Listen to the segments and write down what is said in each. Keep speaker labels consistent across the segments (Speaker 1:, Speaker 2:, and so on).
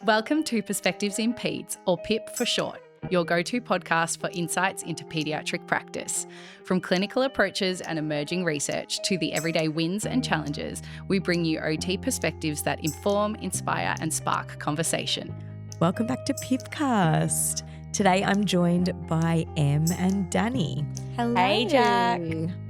Speaker 1: Welcome to Perspectives in Peds, or PIP for short, your go-to podcast for insights into paediatric practice. From clinical approaches and emerging research to the everyday wins and challenges, we bring you OT perspectives that inform, inspire, and spark conversation.
Speaker 2: Welcome back to Pipcast. Today I'm joined by Em and Danny.
Speaker 3: Hello.
Speaker 1: Hey, Jack.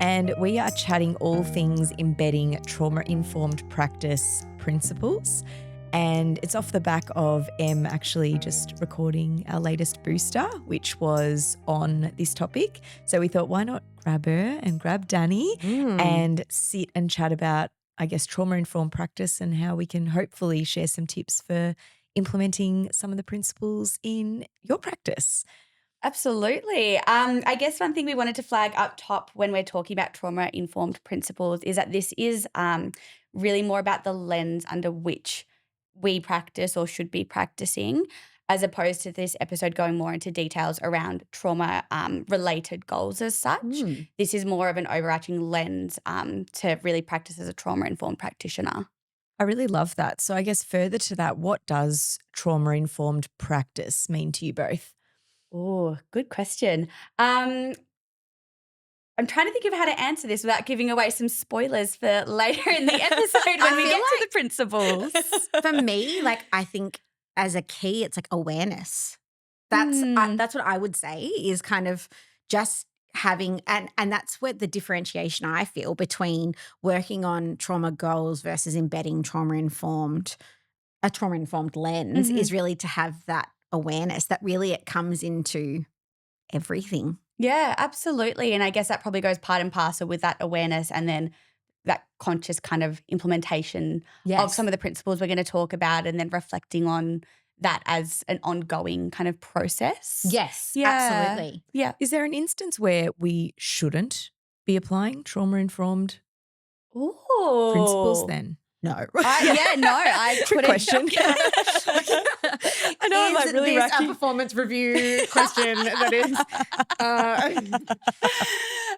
Speaker 2: And we are chatting all things embedding trauma-informed practice principles. And it's off the back of Em actually just recording our latest booster, which was on this topic. So we thought, why not grab her and grab Danny and sit and chat about, I guess, trauma-informed practice and how we can hopefully share some tips for implementing some of the principles in your practice.
Speaker 3: Absolutely. I guess one thing we wanted to flag up top when we're talking about trauma-informed principles is that this is really more about the lens under which we practice or should be practicing, as opposed to this episode going more into details around trauma related goals as such. This is more of an overarching lens to really practice as a trauma-informed practitioner.
Speaker 2: I really love that. So I guess further to that, what does trauma-informed practice mean to you both?
Speaker 3: Oh, good question. I'm trying to think of how to answer this without giving away some spoilers for later in the episode when we get to the principles.
Speaker 4: For me, I think as a key, it's awareness. That's what I would say is kind of just having, and that's where the differentiation I feel between working on trauma goals versus embedding a trauma-informed lens is really to have that awareness that really it comes into everything.
Speaker 3: Yeah, absolutely. And I guess that probably goes part and parcel with that awareness and then that conscious kind of implementation of some of the principles we're going to talk about, and then reflecting on that as an ongoing kind of process.
Speaker 4: Yes,
Speaker 3: Yeah.
Speaker 4: absolutely.
Speaker 3: Yeah.
Speaker 2: Is there an instance where we shouldn't be applying trauma-informed
Speaker 3: Ooh.
Speaker 2: principles then?
Speaker 4: No.
Speaker 3: I
Speaker 2: Trick
Speaker 3: couldn't.
Speaker 2: question. I know I'm
Speaker 4: Is
Speaker 2: really
Speaker 4: this
Speaker 2: wacky.
Speaker 4: a performance review question that is?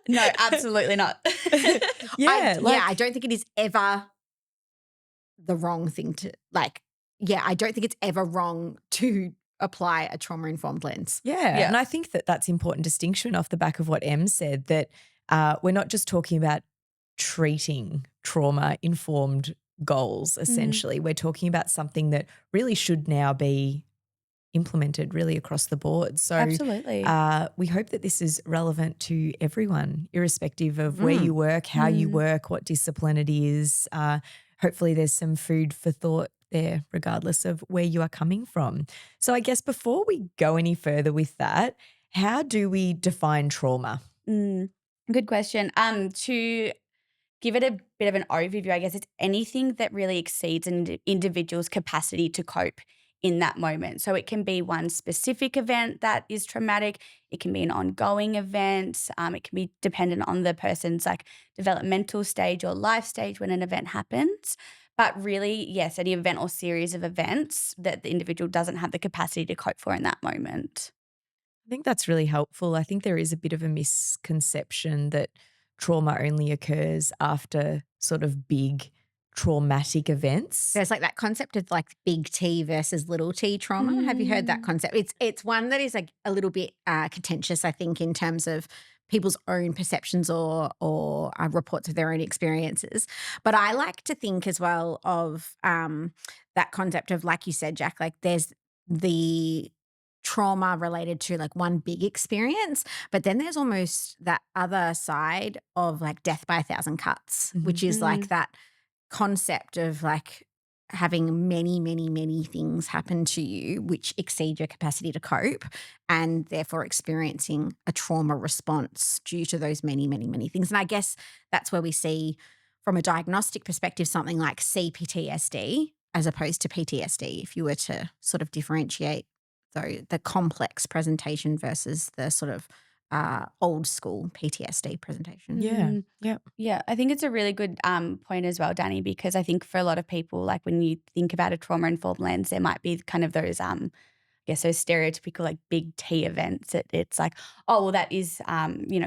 Speaker 3: No, absolutely not.
Speaker 4: I don't think it is ever the wrong thing to I don't think it's ever wrong to apply a trauma-informed lens.
Speaker 2: Yeah. And I think that that's important distinction off the back of what Em said, that we're not just talking about treating trauma-informed goals, essentially. We're talking about something that really should now be implemented really across the board. So
Speaker 3: Absolutely.
Speaker 2: we hope that this is relevant to everyone, irrespective of where you work, how you work, what discipline it is. Hopefully there's some food for thought there, regardless of where you are coming from. So I guess before we go any further with that, how do we define trauma?
Speaker 3: Good question. To give it a bit of an overview, I guess it's anything that really exceeds an individual's capacity to cope in that moment. So it can be one specific event that is traumatic. It can be an ongoing event. It can be dependent on the person's developmental stage or life stage when an event happens. But really, yes, any event or series of events that the individual doesn't have the capacity to cope for in that moment.
Speaker 2: I think that's really helpful. I think there is a bit of a misconception that trauma only occurs after sort of big traumatic events.
Speaker 4: There's that concept of big T versus little t trauma. Have you heard that concept? It's one that is a little bit contentious, I think, in terms of people's own perceptions or reports of their own experiences. But I like to think as well of that concept of, like you said, Jack, there's the trauma related to one big experience, but then there's almost that other side of death by 1,000 cuts, which is that concept of having many, many, many things happen to you which exceed your capacity to cope, and therefore experiencing a trauma response due to those many, many, many things. And I guess that's where we see from a diagnostic perspective something like CPTSD as opposed to PTSD, if you were to sort of differentiate the complex presentation versus the sort of old school PTSD presentation.
Speaker 3: Yeah, I think it's a really good point as well, Danny, because I think for a lot of people, when you think about a trauma-informed lens, there might be kind of those those stereotypical big T events. It's oh, well, that is,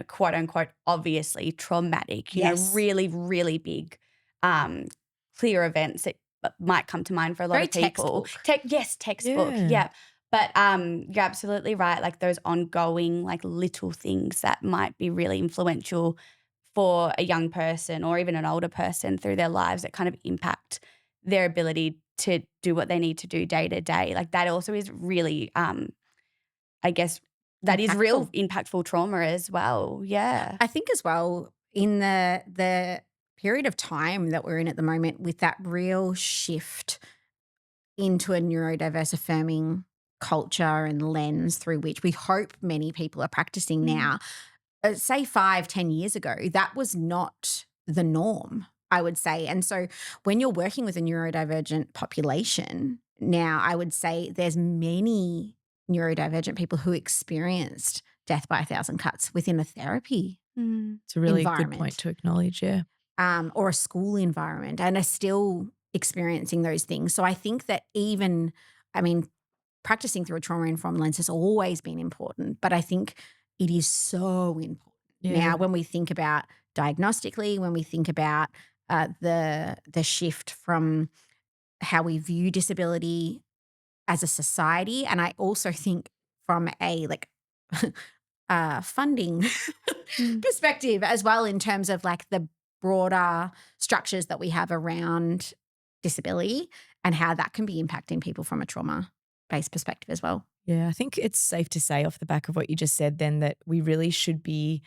Speaker 3: quote unquote, obviously traumatic,
Speaker 4: Yes.
Speaker 3: really, really big, clear events that might come to mind for a lot
Speaker 4: Very
Speaker 3: of people.
Speaker 4: textbook.
Speaker 3: Textbook.
Speaker 2: Yeah.
Speaker 3: Yeah. But you're absolutely right. Like those ongoing, like little things that might be really influential for a young person or even an older person through their lives that kind of impact their ability to do what they need to do day to day. Like that also is really, I guess, that is real impactful trauma as well. Yeah.
Speaker 4: I think as well in the period of time that we're in at the moment with that real shift into a neurodiverse affirming culture and lens through which we hope many people are practicing now. Say 5-10 years ago, that was not the norm, I would say. And so when you're working with a neurodivergent population now, I would say there's many neurodivergent people who experienced death by 1,000 cuts within a therapy
Speaker 2: It's a really good
Speaker 4: environment.
Speaker 2: point to acknowledge, yeah.
Speaker 4: Or a school environment and are still experiencing those things. So I think that practicing through a trauma-informed lens has always been important, but I think it is so important now when we think about diagnostically, when we think about the shift from how we view disability as a society, and I also think from a funding perspective as well in terms of like the broader structures that we have around disability and how that can be impacting people from a trauma-based perspective as well.
Speaker 2: Yeah, I think it's safe to say off the back of what you just said then that we really should be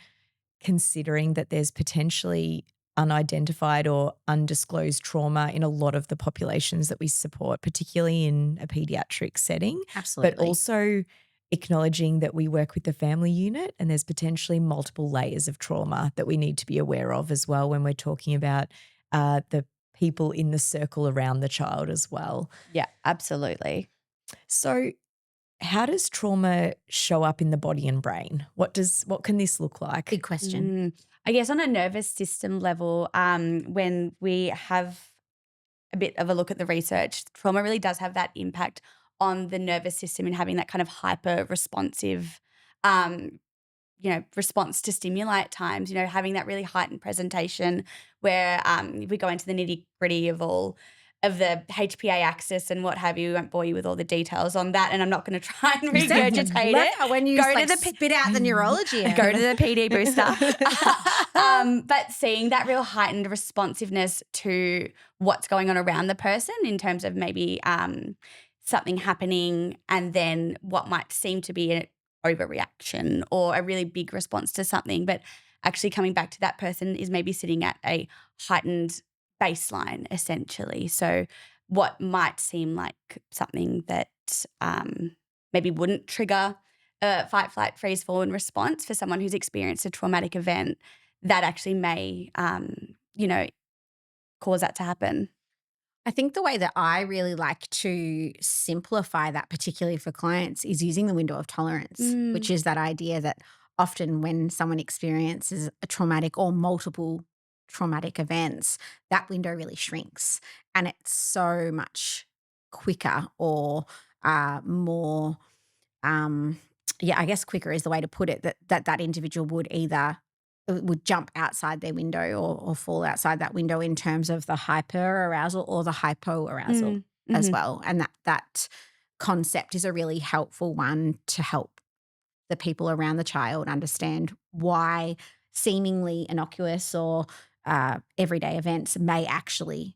Speaker 2: considering that there's potentially unidentified or undisclosed trauma in a lot of the populations that we support, particularly in a pediatric setting.
Speaker 4: Absolutely.
Speaker 2: But also acknowledging that we work with the family unit and there's potentially multiple layers of trauma that we need to be aware of as well when we're talking about the people in the circle around the child as well.
Speaker 3: Yeah, absolutely.
Speaker 2: So how does trauma show up in the body and brain? What can this look like?
Speaker 4: Big question.
Speaker 3: I guess on a nervous system level, when we have a bit of a look at the research, trauma really does have that impact on the nervous system and having that kind of hyper responsive response to stimuli at times, having that really heightened presentation where if we go into the nitty gritty of all of the HPA axis and what have you, I won't bore you with all the details on that, and I'm not going to try and regurgitate it.
Speaker 4: When you spit out the neurology.
Speaker 3: Go to the PD booster. But seeing that real heightened responsiveness to what's going on around the person in terms of maybe something happening and then what might seem to be an overreaction or a really big response to something, but actually coming back to that person is maybe sitting at a heightened baseline essentially. So what might seem like something that maybe wouldn't trigger a fight, flight, freeze, fawn response for someone who's experienced a traumatic event, that actually may, cause that to happen.
Speaker 4: I think the way that I really like to simplify that, particularly for clients, is using the window of tolerance, which is that idea that often when someone experiences a traumatic or multiple traumatic events, that window really shrinks and it's so much quicker or more, I guess quicker is the way to put it, that individual would jump outside their window or fall outside that window in terms of the hyper arousal or the hypo arousal as well. And that concept is a really helpful one to help the people around the child understand why seemingly innocuous or everyday events may actually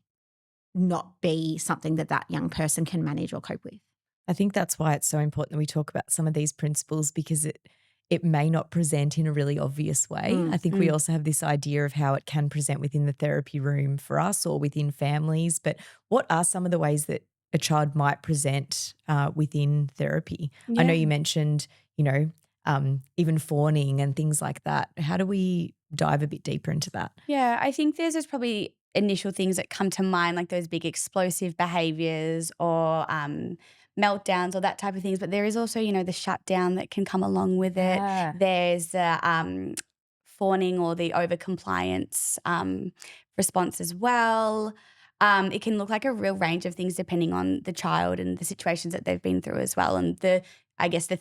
Speaker 4: not be something that young person can manage or cope with.
Speaker 2: I think that's why it's so important that we talk about some of these principles because it may not present in a really obvious way. I think we also have this idea of how it can present within the therapy room for us or within families. But what are some of the ways that a child might present within therapy?
Speaker 3: Yeah.
Speaker 2: I know you mentioned, even fawning and things like that. How do we dive a bit deeper into that?
Speaker 3: Yeah, I think there's just probably initial things that come to mind, like those big explosive behaviors or meltdowns or that type of things. But there is also, the shutdown that can come along with it.
Speaker 4: Yeah.
Speaker 3: There's the fawning or the overcompliance response as well. It can look like a real range of things depending on the child and the situations that they've been through as well, and the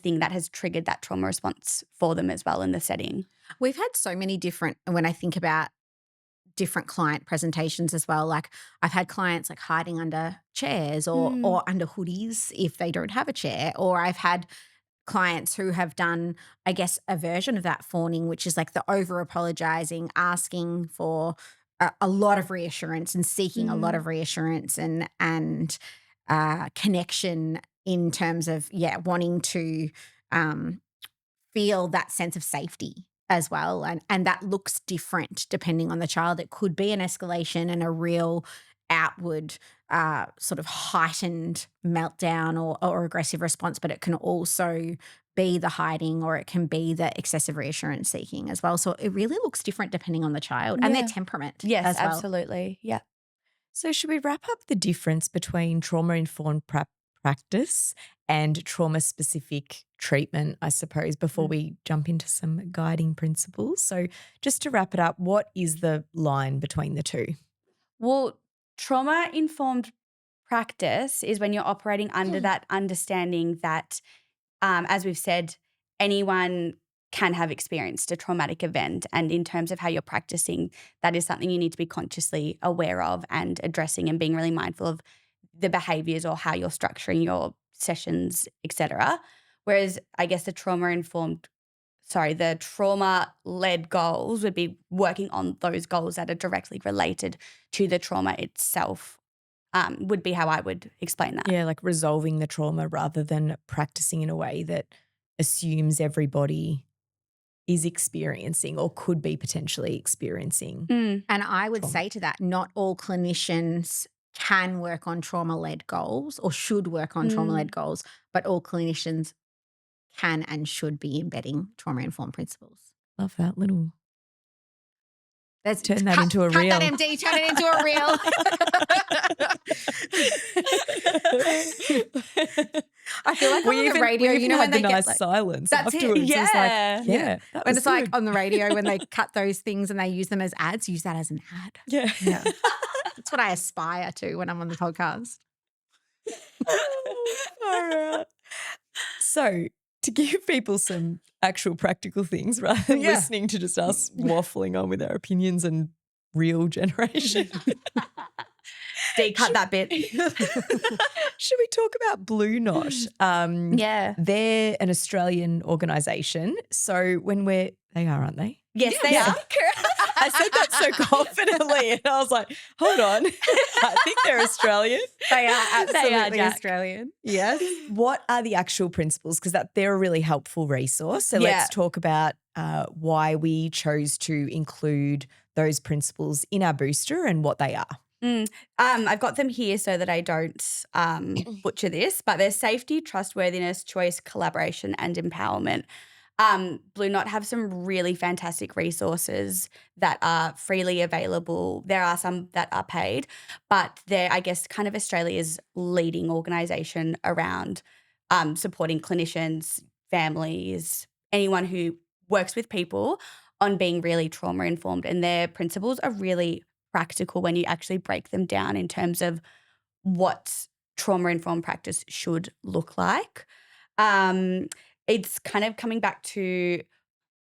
Speaker 3: thing that has triggered that trauma response for them as well in the setting.
Speaker 4: We've had so many different, when I think about different client presentations as well. Like I've had clients like hiding under chairs or under hoodies if they don't have a chair, or I've had clients who have done, I guess, a version of that fawning, which is like the over apologizing, asking for a lot of reassurance and seeking a lot of reassurance and connection in terms of, wanting to feel that sense of safety as well. And that looks different depending on the child. It could be an escalation and a real outward sort of heightened meltdown or aggressive response, but it can also be the hiding, or it can be the excessive reassurance seeking as well. So it really looks different depending on the child and their temperament
Speaker 3: Yes,
Speaker 4: as well.
Speaker 3: absolutely. Yeah.
Speaker 2: So should we wrap up the difference between trauma-informed practice and trauma-specific treatment, I suppose, before we jump into some guiding principles? So just to wrap it up, what is the line between the two?
Speaker 3: Well, trauma-informed practice is when you're operating under that understanding that, as we've said, anyone can have experienced a traumatic event. And in terms of how you're practicing, that is something you need to be consciously aware of and addressing, and being really mindful of the behaviors or how you're structuring your sessions, etc. Whereas I guess the trauma-led goals would be working on those goals that are directly related to the trauma itself, would be how I would explain that.
Speaker 2: Yeah, like resolving the trauma rather than practicing in a way that assumes everybody is experiencing or could be potentially experiencing.
Speaker 4: And I would
Speaker 2: trauma.
Speaker 4: say to that, not all clinicians can work on trauma-led goals or should work on trauma-led goals, but all clinicians can and should be embedding trauma-informed principles.
Speaker 2: Love that little.
Speaker 4: Let's
Speaker 2: turn that into a reel.
Speaker 4: Cut that, MD. Turn it into a reel. I feel like on the radio,
Speaker 2: we even
Speaker 4: when
Speaker 2: had
Speaker 4: they
Speaker 2: the
Speaker 4: get
Speaker 2: nice
Speaker 4: like,
Speaker 2: silence
Speaker 4: that's
Speaker 2: afterwards.
Speaker 4: it.
Speaker 2: It was like, that
Speaker 4: when
Speaker 2: was
Speaker 4: it's like
Speaker 2: good.
Speaker 4: on the radio when they cut those things and they use them as ads, use that as an ad.
Speaker 2: Yeah.
Speaker 4: That's what I aspire to when I'm on the podcast.
Speaker 2: All right. So to give people some actual practical things rather than listening to just us waffling on with our opinions and real generation.
Speaker 3: Cut that bit.
Speaker 2: Should we talk about Blue Knot? They're an Australian organisation. So they are, aren't they?
Speaker 3: Yes, they are.
Speaker 2: I said that so confidently and I was like, hold on. I think they're Australian.
Speaker 4: They are absolutely
Speaker 3: Jack.
Speaker 4: Australian.
Speaker 2: Yes. What are the actual principles? Because they're a really helpful resource. So let's talk about why we chose to include those principles in our booster and what they are.
Speaker 3: I've got them here so that I don't butcher this, but there's safety, trustworthiness, choice, collaboration, and empowerment. Blue Knot have some really fantastic resources that are freely available. There are some that are paid, but they're, I guess, kind of Australia's leading organisation around supporting clinicians, families, anyone who works with people on being really trauma-informed. And their principles are really practical when you actually break them down in terms of what trauma-informed practice should look like. It's kind of coming back to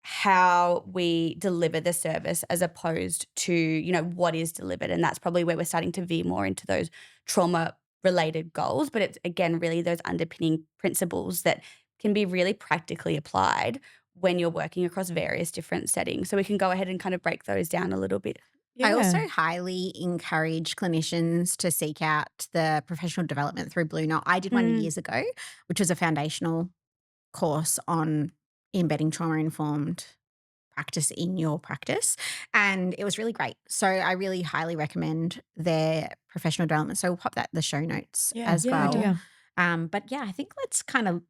Speaker 3: how we deliver the service as opposed to, what is delivered. And that's probably where we're starting to veer more into those trauma-related goals. But it's, again, really those underpinning principles that can be really practically applied when you're working across various different settings. So we can go ahead and kind of break those down a little bit.
Speaker 4: I also highly encourage clinicians to seek out the professional development through Blue Knot. I did one years ago, which was a foundational course on embedding trauma-informed practice in your practice, and it was really great. So I really highly recommend their professional development. So we'll pop that in the show notes as well. But I think let's kind of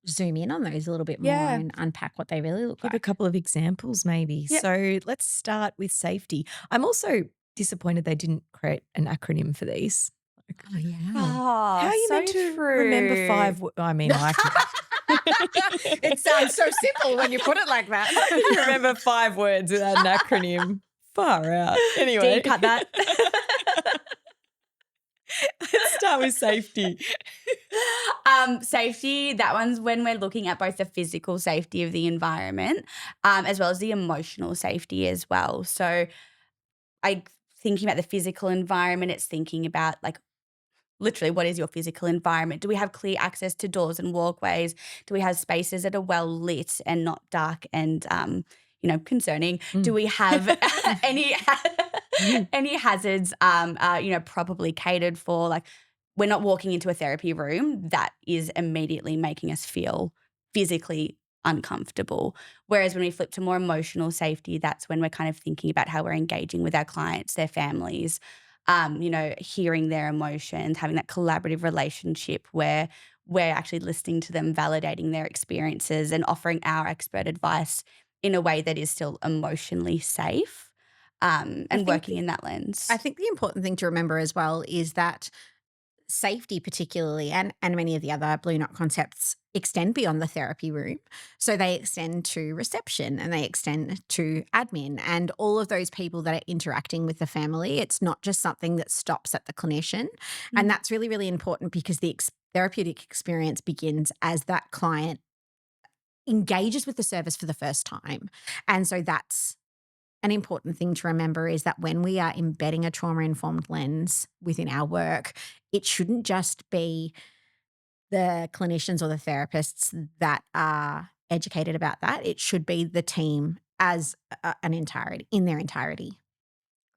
Speaker 4: zoom in on those a little bit more and unpack what they really look like.
Speaker 2: Give a couple of examples maybe.
Speaker 3: Yep.
Speaker 2: So let's start with safety. I'm also disappointed they didn't create an acronym for these.
Speaker 4: Oh, yeah.
Speaker 3: How
Speaker 2: are you meant to remember 5 I mean, I can.
Speaker 4: It sounds so simple when you put it like that.
Speaker 2: You remember 5 words without an acronym. Far out. Anyway.
Speaker 3: Cut that.
Speaker 2: Let's start with safety.
Speaker 3: Safety, that one's when we're looking at both the physical safety of the environment as well as the emotional safety as well. So thinking about the physical environment, it's thinking about like literally what is your physical environment? Do we have clear access to doors and walkways? Do we have spaces that are well lit and not dark and concerning? Do we have any any hazards properly catered for? Like we're not walking into a therapy room that is immediately making us feel physically uncomfortable. Whereas when we flip to more emotional safety, that's when we're kind of thinking about how we're engaging with our clients, their families, hearing their emotions, having that collaborative relationship where we're actually listening to them, validating their experiences and offering our expert advice in a way that is still emotionally safe, and working in that lens.
Speaker 4: I think the important thing to remember as well is that safety particularly and many of the other Blue Knot concepts extend beyond the therapy room. So they extend to reception and they extend to admin and all of those people that are interacting with the family. It's not just something that stops at the clinician. And that's really, really important because the therapeutic experience begins as that client engages with the service for the first time. And so that's an important thing to remember is that when we are embedding a trauma-informed lens within our work, it shouldn't just be the clinicians or the therapists that are educated about that. It should be the team as an entirety, in their entirety.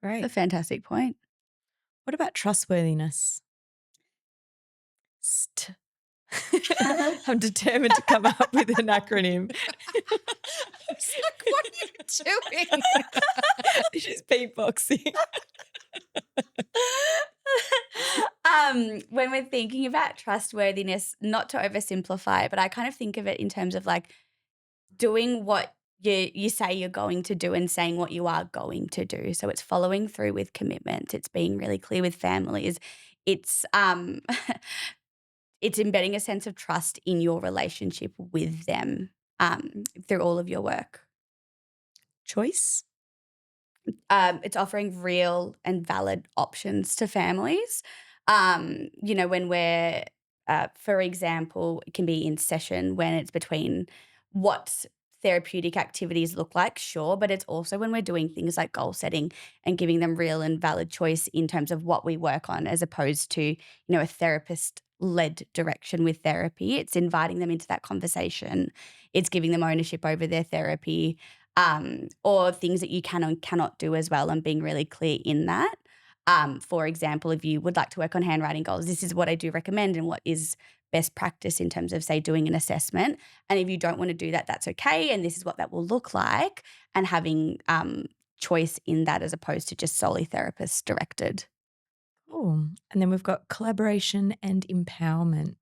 Speaker 2: Great.
Speaker 3: That's a fantastic point.
Speaker 2: What about trustworthiness? I'm determined to come up with an acronym.
Speaker 4: It's like, what are you doing?
Speaker 2: She's beatboxing.
Speaker 3: When we're thinking about trustworthiness, not to oversimplify it, but I kind of think of it in terms of like doing what you say you're going to do and saying what you are going to do. So it's following through with commitment. It's being really clear with families. It's it's embedding a sense of trust in your relationship with them through all of your work.
Speaker 2: Choice?
Speaker 3: It's offering real and valid options to families. When we're, for example, it can be in session when it's between what therapeutic activities look like, sure, but it's also when we're doing things like goal setting and giving them real and valid choice in terms of what we work on as opposed to, a therapist-led direction with therapy. It's inviting them into that conversation. It's giving them ownership over their therapy, or things that you can and cannot do as well and being really clear in that. For example, if you would like to work on handwriting goals, this is what I do recommend and what is best practice in terms of, say, doing an assessment. And if you don't want to do that, that's okay. And this is what that will look like, and having choice in that as opposed to just solely therapist directed.
Speaker 2: Oh, and then we've got collaboration and empowerment.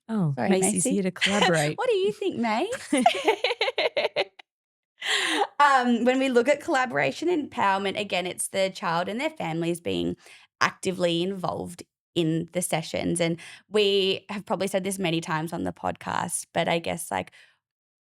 Speaker 2: Oh,
Speaker 3: Sorry,
Speaker 2: Macy's
Speaker 3: Macy.
Speaker 2: here to collaborate.
Speaker 3: What do you think, May? When we look at collaboration and empowerment, again, it's the child and their families being actively involved in the sessions. And we have probably said this many times on the podcast, but I guess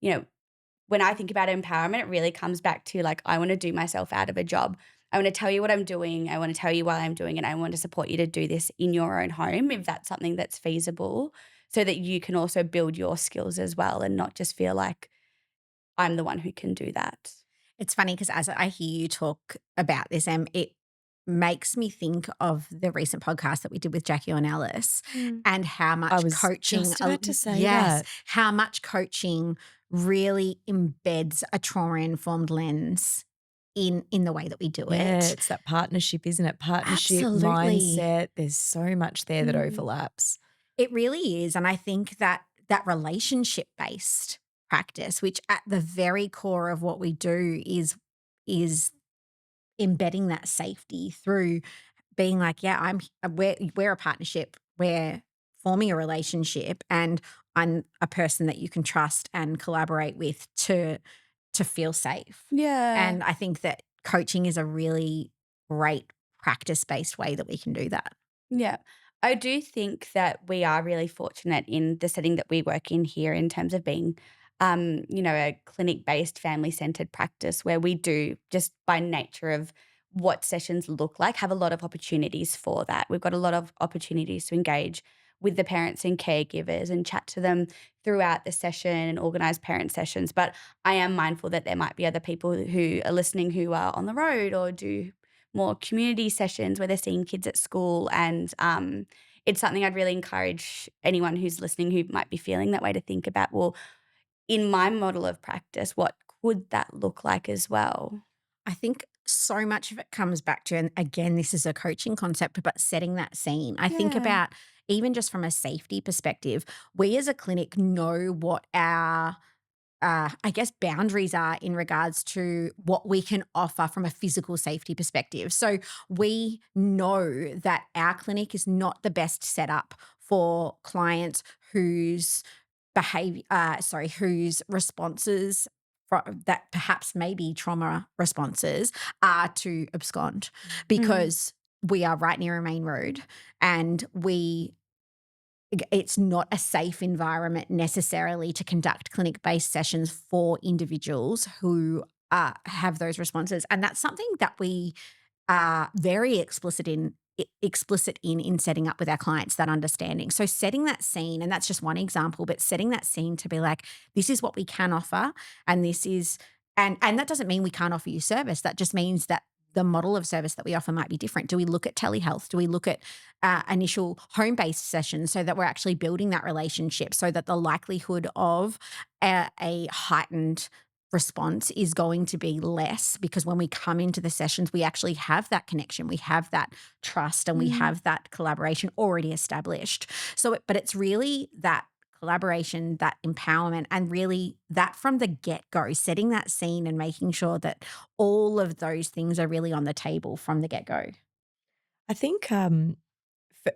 Speaker 3: when I think about empowerment, it really comes back to like, I want to do myself out of a job. I want to tell you what I'm doing. I want to tell you why I'm doing it. I want to support you to do this in your own home if that's something that's feasible, so that you can also build your skills as well and not just feel like I'm the one who can do that.
Speaker 4: It's funny because as I hear you talk about this, it makes me think of the recent podcast that we did with Jackie on Alice and how much
Speaker 2: I was
Speaker 4: coaching.
Speaker 2: just about to say
Speaker 4: yes,
Speaker 2: that.
Speaker 4: how much coaching really embeds a trauma-informed lens in the way that we do
Speaker 2: Yeah,
Speaker 4: it.
Speaker 2: it's that partnership, isn't it? Partnership,
Speaker 4: Absolutely.
Speaker 2: mindset. There's so much there that overlaps.
Speaker 4: It really is. And I think that relationship-based practice, which at the very core of what we do is embedding that safety through being like, yeah, we're a partnership, we're forming a relationship, and I'm a person that you can trust and collaborate with to feel safe.
Speaker 3: Yeah.
Speaker 4: And I think that coaching is a really great practice-based way that we can do that.
Speaker 3: Yeah. I do think that we are really fortunate in the setting that we work in here in terms of being, a clinic-based, family-centered practice where we do, just by nature of what sessions look like, have a lot of opportunities for that. We've got a lot of opportunities to engage with the parents and caregivers and chat to them throughout the session and organize parent sessions. But I am mindful that there might be other people who are listening who are on the road or do more community sessions where they're seeing kids at school. And it's something I'd really encourage anyone who's listening who might be feeling that way to think about, well, in my model of practice, what could that look like as well?
Speaker 4: I think so much of it comes back to, and again, this is a coaching concept, but setting that scene. I think
Speaker 3: Yeah.
Speaker 4: about even just from a safety perspective, we as a clinic know what our I guess boundaries are in regards to what we can offer from a physical safety perspective. So we know that our clinic is not the best setup for clients whose whose responses that perhaps maybe trauma responses are to abscond, because we are right near a main road and it's not a safe environment necessarily to conduct clinic-based sessions for individuals who have those responses. And that's something that we are very explicit in setting up with our clients, that understanding. So setting that scene, and that's just one example, but setting that scene to be like, this is what we can offer, and this is and that doesn't mean we can't offer you service. That just means that the model of service that we offer might be different. Do we look at telehealth? Do we look at initial home-based sessions so that we're actually building that relationship, so that the likelihood of a heightened response is going to be less, because when we come into the sessions, we actually have that connection, we have that trust, and we have that collaboration already established. So, but it's really that collaboration, that empowerment, and really that from the get-go, setting that scene and making sure that all of those things are really on the table from the get-go.
Speaker 2: I think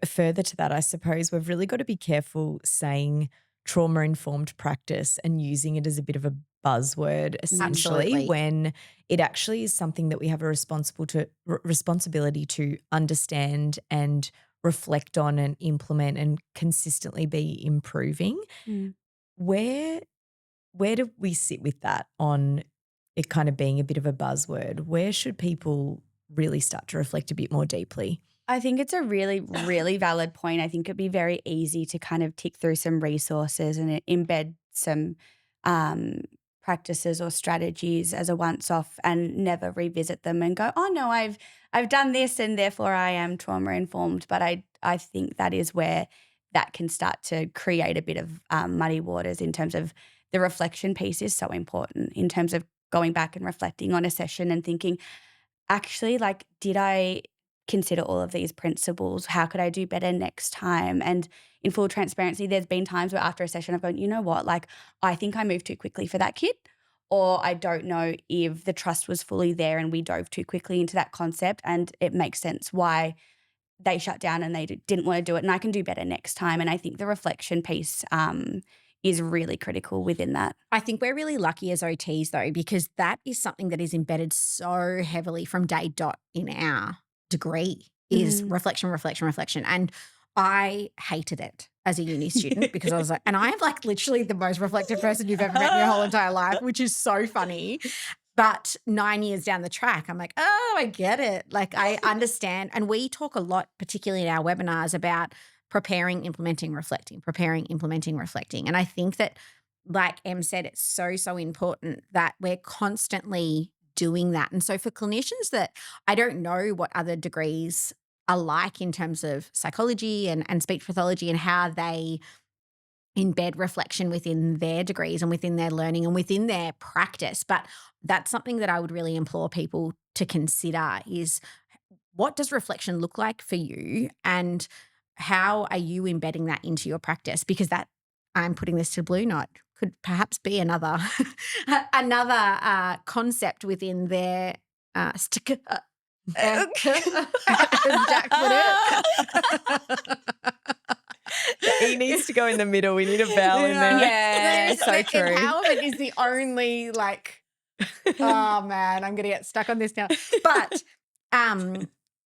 Speaker 2: further to that, I suppose we've really got to be careful saying trauma-informed practice and using it as a bit of a buzzword, essentially,
Speaker 4: Absolutely.
Speaker 2: when it actually is something that we have a responsibility to understand and reflect on and implement and consistently be improving.
Speaker 3: Mm.
Speaker 2: Where do we sit with that on it kind of being a bit of a buzzword? Where should people really start to reflect a bit more deeply?
Speaker 3: I think it's a really, really valid point. I think it'd be very easy to kind of tick through some resources and embed some practices or strategies as a once-off and never revisit them and go, oh no, I've done this and therefore I am trauma informed. But I think that is where that can start to create a bit of muddy waters in terms of the reflection piece is so important in terms of going back and reflecting on a session and thinking, actually, like, did I consider all of these principles? How could I do better next time? And in full transparency, there's been times where after a session I've gone, you know what, like, I think I moved too quickly for that kid. Or I don't know if the trust was fully there and we dove too quickly into that concept, and it makes sense why they shut down and they didn't want to do it, and I can do better next time. And I think the reflection piece is really critical within that.
Speaker 4: I think we're really lucky as OTs though, because that is something that is embedded so heavily from day dot in our degree is reflection, reflection, reflection. And I hated it as a uni student because I was like, and I am like literally the most reflective person you've ever met in your whole entire life, which is so funny. But 9 years down the track, I'm like, oh, I get it. Like I understand. And we talk a lot, particularly in our webinars, about preparing, implementing, reflecting, preparing, implementing, reflecting. And I think that, like Em said, it's so, so important that we're constantly doing that. And so for clinicians that I don't know what other degrees are like in terms of psychology and speech pathology and how they embed reflection within their degrees and within their learning and within their practice. But that's something that I would really implore people to consider is, what does reflection look like for you, and how are you embedding that into your practice? Because that, I'm putting this to Blue Knot, could perhaps be another concept within their stick. Jack put it.
Speaker 2: He needs to go in the middle. We need a vowel in there.
Speaker 3: Yeah, so
Speaker 4: The
Speaker 3: true.
Speaker 4: empowerment is the only oh man, I'm going to get stuck on this now. But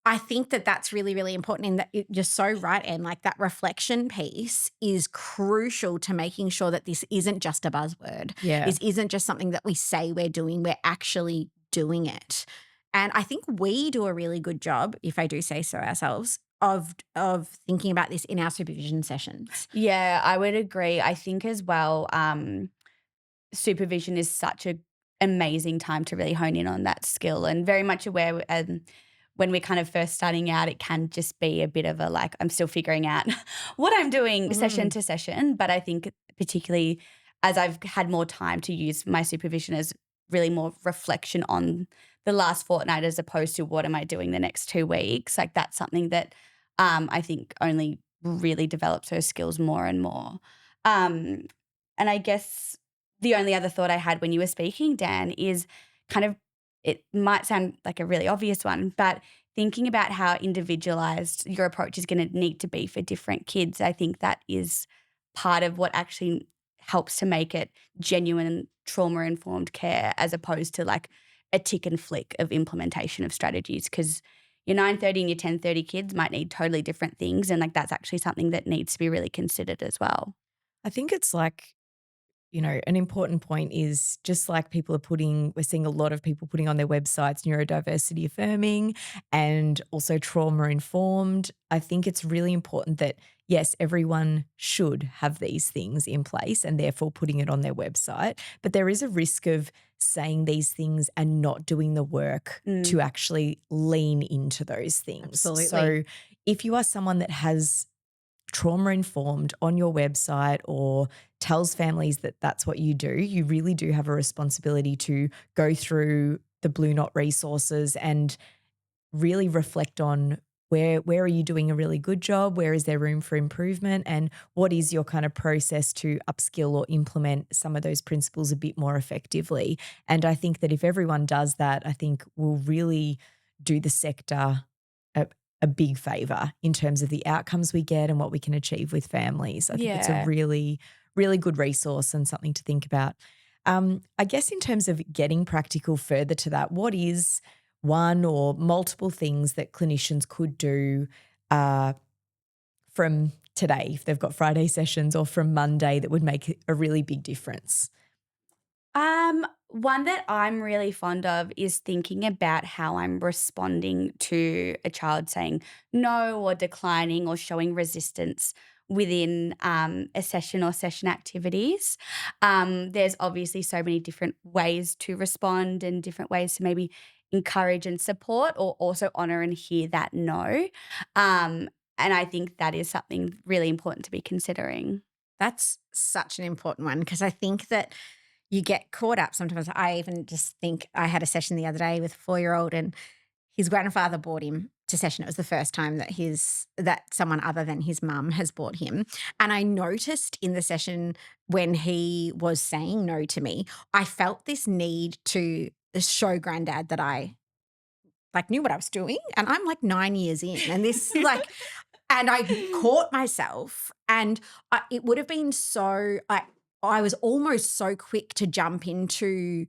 Speaker 4: I think that that's really, really important, in that you're so right, Em, like that reflection piece is crucial to making sure that this isn't just a buzzword.
Speaker 2: Yeah.
Speaker 4: This isn't just something that we say we're doing, we're actually doing it. And I think we do a really good job, if I do say so ourselves, of thinking about this in our supervision sessions.
Speaker 3: Yeah, I would agree. I think as well, supervision is such a amazing time to really hone in on that skill, and very much aware when we're kind of first starting out, it can just be a bit of a like, I'm still figuring out what I'm doing session to session. But I think particularly as I've had more time to use my supervision as really more reflection on the last fortnight as opposed to what am I doing the next 2 weeks, like that's something that I think only really develops those skills more and more. Um, and I guess the only other thought I had when you were speaking, Dan, is kind of, it might sound like a really obvious one, but thinking about how individualized your approach is going to need to be for different kids, I think that is part of what actually helps to make it genuine trauma-informed care as opposed to like a tick and flick of implementation of strategies, because your 9:30 and your 10:30 kids might need totally different things, and like that's actually something that needs to be really considered as well.
Speaker 2: I think it's like, an important point is just like we're seeing a lot of people putting on their websites neurodiversity affirming and also trauma informed. I think it's really important that, yes, everyone should have these things in place and therefore putting it on their website. But there is a risk of saying these things and not doing the work to actually lean into those things.
Speaker 4: Absolutely.
Speaker 2: So if you are someone that has trauma informed on your website or tells families that that's what you do, you really do have a responsibility to go through the Blue Knot resources and really reflect on where are you doing a really good job, where is there room for improvement, and what is your kind of process to upskill or implement some of those principles a bit more effectively. And I think that if everyone does that, I think we'll really do the sector a big favor in terms of the outcomes we get and what we can achieve with families. I think it's a
Speaker 3: Yeah.
Speaker 2: really, really good resource and something to think about. I guess in terms of getting practical further to that, what is one or multiple things that clinicians could do from today, if they've got Friday sessions, or from Monday that would make a really big difference?
Speaker 3: One that I'm really fond of is thinking about how I'm responding to a child saying no or declining or showing resistance within a session or session activities. There's obviously so many different ways to respond and different ways to maybe encourage and support or also honor and hear that no. And I think that is something really important to be considering.
Speaker 4: That's such an important one because I think that you get caught up sometimes. I even just think I had a session the other day with a 4-year-old and his grandfather brought him to session. It was the first time that someone other than his mum has brought him. And I noticed in the session when he was saying no to me, I felt this need to show granddad that I like knew what I was doing. And I'm like 9 years in and this like, and I caught myself and it would have been so, I was almost so quick to jump into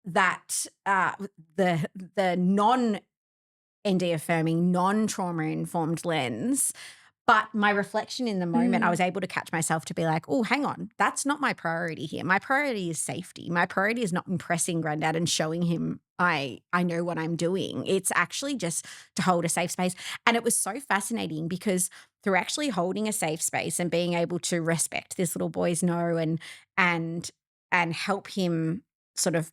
Speaker 4: that, the non-ND affirming, non-trauma informed lens. But my reflection in the moment, I was able to catch myself to be like, oh, hang on, that's not my priority here. My priority is safety. My priority is not impressing granddad and showing him I know what I'm doing. It's actually just to hold a safe space. And it was so fascinating because through actually holding a safe space and being able to respect this little boy's no and help him sort of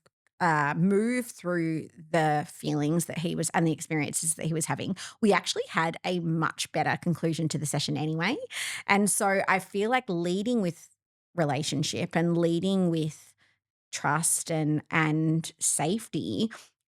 Speaker 4: move through the feelings that he was and the experiences that he was having, we actually had a much better conclusion to the session anyway. And so I feel like leading with relationship and leading with trust and safety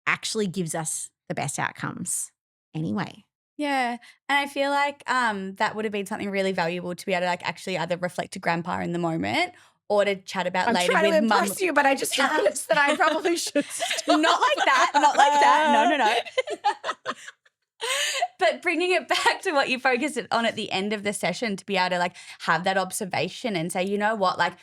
Speaker 4: actually gives us the best outcomes anyway.
Speaker 3: Yeah, and I feel like that would have been something really valuable to be able to like actually either reflect to grandpa in the moment or to chat about
Speaker 2: I'm
Speaker 3: later
Speaker 2: trying to
Speaker 3: with mum.
Speaker 2: impress you, but I just noticed that I probably should stop.
Speaker 3: Not like that, not like that. No. But bringing it back to what you focused on at the end of the session to be able to like have that observation and say, you know what, like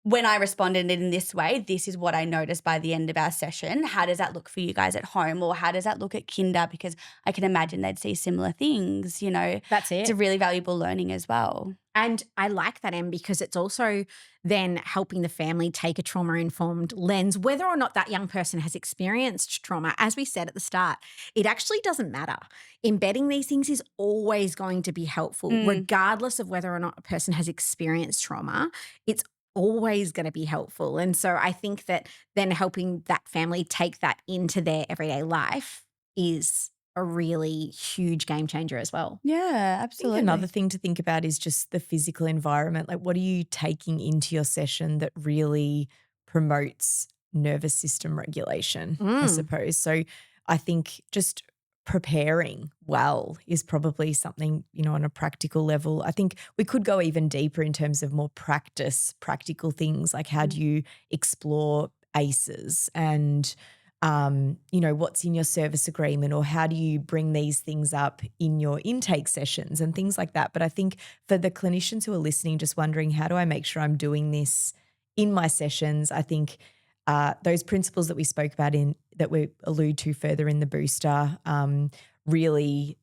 Speaker 3: when I responded in this way, this is what I noticed by the end of our session. How does that look for you guys at home, or how does that look at kinder? Because I can imagine they'd see similar things, you know.
Speaker 4: That's
Speaker 3: It's
Speaker 4: it.
Speaker 3: a really valuable learning as well.
Speaker 4: And I like that, Em, because it's also then helping the family take a trauma-informed lens, whether or not that young person has experienced trauma. As we said at the start, it actually doesn't matter. Embedding these things is always going to be helpful, regardless of whether or not a person has experienced trauma. It's always going to be helpful. And so I think that then helping that family take that into their everyday life is a really huge game changer as well.
Speaker 3: Yeah,
Speaker 2: I
Speaker 3: absolutely.
Speaker 2: think another thing to think about is just the physical environment. Like, what are you taking into your session that really promotes nervous system regulation, I suppose? So I think just preparing well is probably something, you know, on a practical level. I think we could go even deeper in terms of more practical things, like how do you explore ACEs and you know, what's in your service agreement, or how do you bring these things up in your intake sessions and things like that. But I think for the clinicians who are listening, just wondering, how do I make sure I'm doing this in my sessions? I think those principles that we spoke about that we allude to further in the booster really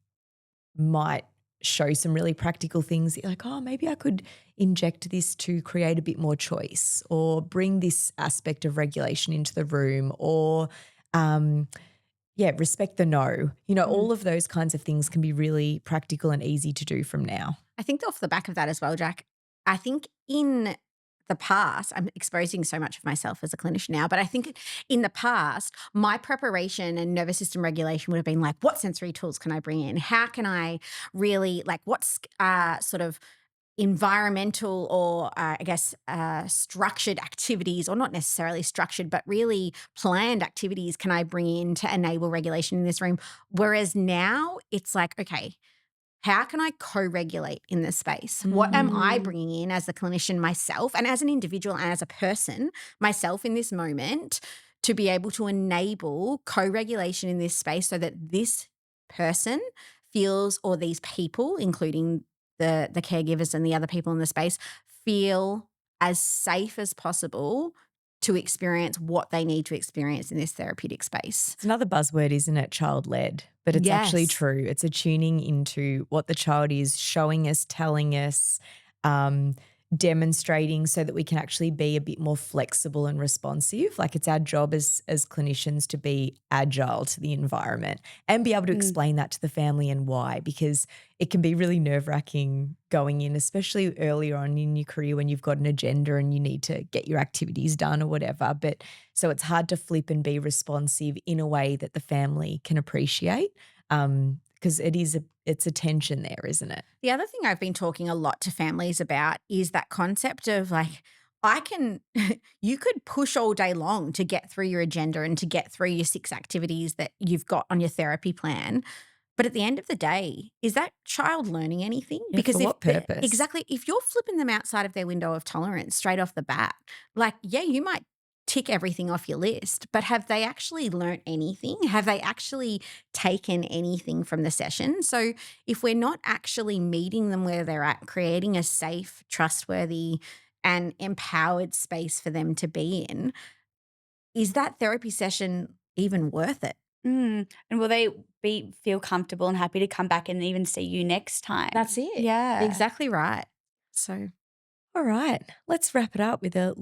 Speaker 2: might show some really practical things. You're like, oh, maybe I could inject this to create a bit more choice, or bring this aspect of regulation into the room, or respect the no. You know, all of those kinds of things can be really practical and easy to do from now.
Speaker 4: I think off the back of that as well, Jack, I think in the past, I'm exposing so much of myself as a clinician now, but I think in the past, my preparation and nervous system regulation would have been like, what sensory tools can I bring in? How can I really, like, what's sort of environmental or structured activities, or not necessarily structured, but really planned activities can I bring in to enable regulation in this room? Whereas now it's like, okay, how can I co-regulate in this space? What am I bringing in as a clinician myself, and as an individual and as a person myself in this moment, to be able to enable co-regulation in this space so that this person feels, or these people, including the caregivers and the other people in the space, feel as safe as possible to experience what they need to experience in this therapeutic space.
Speaker 2: It's another buzzword, isn't it? Child-led, but it's actually
Speaker 4: Yes.
Speaker 2: true. It's a tuning into what the child is showing us, telling us, demonstrating, so that we can actually be a bit more flexible and responsive. Like, it's our job as clinicians to be agile to the environment and be able to explain that to the family and why, because it can be really nerve-wracking going in, especially earlier on in your career when you've got an agenda and you need to get your activities done or whatever. But so it's hard to flip and be responsive in a way that the family can appreciate, because it's a tension there, isn't it?
Speaker 4: The other thing I've been talking a lot to families about is that concept of like, you could push all day long to get through your agenda and to get through your 6 activities that you've got on your therapy plan. But at the end of the day, is that child learning anything?
Speaker 2: Yeah, for what purpose?
Speaker 4: Exactly. If you're flipping them outside of their window of tolerance straight off the bat, like, yeah, you might tick everything off your list, but have they actually learnt anything? Have they actually taken anything from the session? So if we're not actually meeting them where they're at, creating a safe, trustworthy, and empowered space for them to be in, is that therapy session even worth it?
Speaker 3: And will they feel comfortable and happy to come back and even see you next time?
Speaker 4: That's it.
Speaker 3: Yeah.
Speaker 4: Exactly right. So
Speaker 2: All right, let's wrap it up with a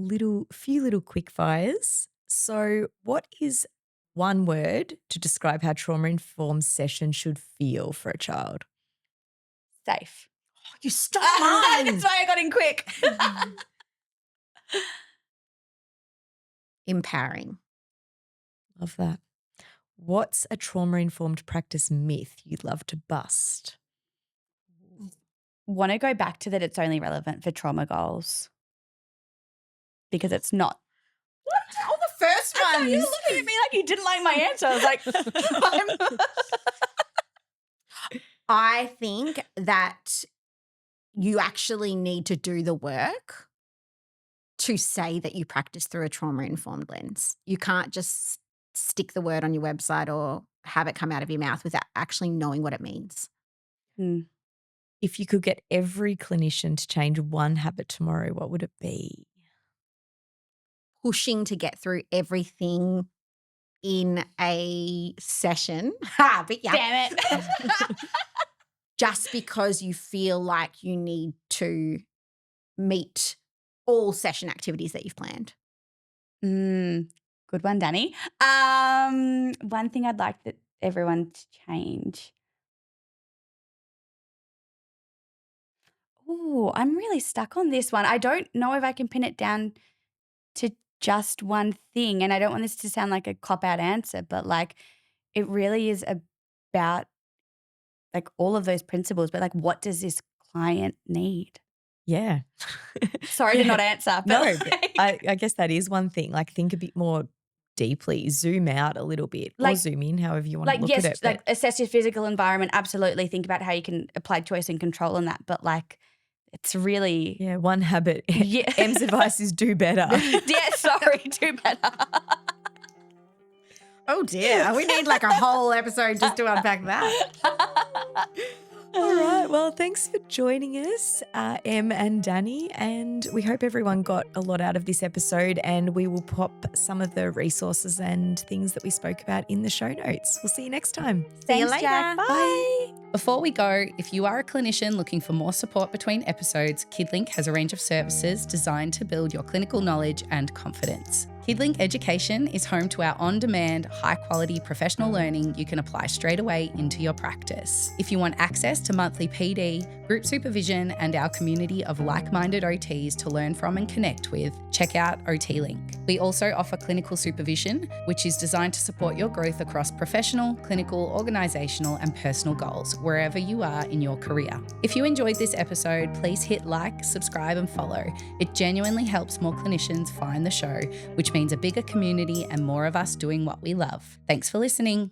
Speaker 2: few little quick fires. So, what is one word to describe how trauma-informed session should feel for a child?
Speaker 3: Safe.
Speaker 4: you stole
Speaker 3: That's why I got in quick.
Speaker 4: Empowering.
Speaker 2: Love that. What's a trauma-informed practice myth you'd love to bust?
Speaker 3: Want to go back to that it's only relevant for trauma goals, because it's not.
Speaker 4: What? All the first ones.
Speaker 3: You were looking at me like you didn't like my answer. I was like,
Speaker 4: I think that you actually need to do the work to say that you practice through a trauma-informed lens. You can't just stick the word on your website or have it come out of your mouth without actually knowing what it means.
Speaker 2: If you could get every clinician to change one habit tomorrow, what would it be?
Speaker 4: pushing to get through everything in a session. But yeah.
Speaker 3: Damn it.
Speaker 4: Just because you feel like you need to meet all session activities that you've planned.
Speaker 3: Good one, Danny. One thing I'd like that everyone to change. Oh, I'm really stuck on this one. I don't know if I can pin it down to just one thing. And I don't want this to sound like a cop-out answer, but like it really is about like all of those principles, but like what does this client need?
Speaker 2: Yeah.
Speaker 3: Sorry to not answer. But
Speaker 2: No, but I guess that is one thing. Like think a bit more deeply, zoom out a little bit or
Speaker 3: Like-
Speaker 2: zoom in, however you want to
Speaker 3: like
Speaker 2: look
Speaker 3: yes,
Speaker 2: at it.
Speaker 3: like assess your physical environment. Absolutely, think about how you can apply choice and control on that. But like, it's really
Speaker 2: yeah, one habit.
Speaker 3: Yeah.
Speaker 2: Em's advice is do better.
Speaker 3: yeah. Sorry, do better.
Speaker 4: Oh dear. We need like a whole episode just to unpack that.
Speaker 2: All right. Well, thanks for joining us, Em and Danny. And we hope everyone got a lot out of this episode. And we will pop some of the resources and things that we spoke about in the show notes. We'll see you next time.
Speaker 4: See you
Speaker 3: Thanks,
Speaker 4: later.
Speaker 3: Jack.
Speaker 2: Bye.
Speaker 1: Before we go, if you are a clinician looking for more support between episodes, KidLink has a range of services designed to build your clinical knowledge and confidence. KidLink Education is home to our on-demand, high-quality professional learning you can apply straight away into your practice. If you want access to monthly PD, group supervision, and our community of like-minded OTs to learn from and connect with, check out OT-Link. We also offer clinical supervision, which is designed to support your growth across professional, clinical, organisational, and personal goals, wherever you are in your career. If you enjoyed this episode, please hit like, subscribe, and follow. It genuinely helps more clinicians find the show, which means a bigger community and more of us doing what we love. Thanks for listening.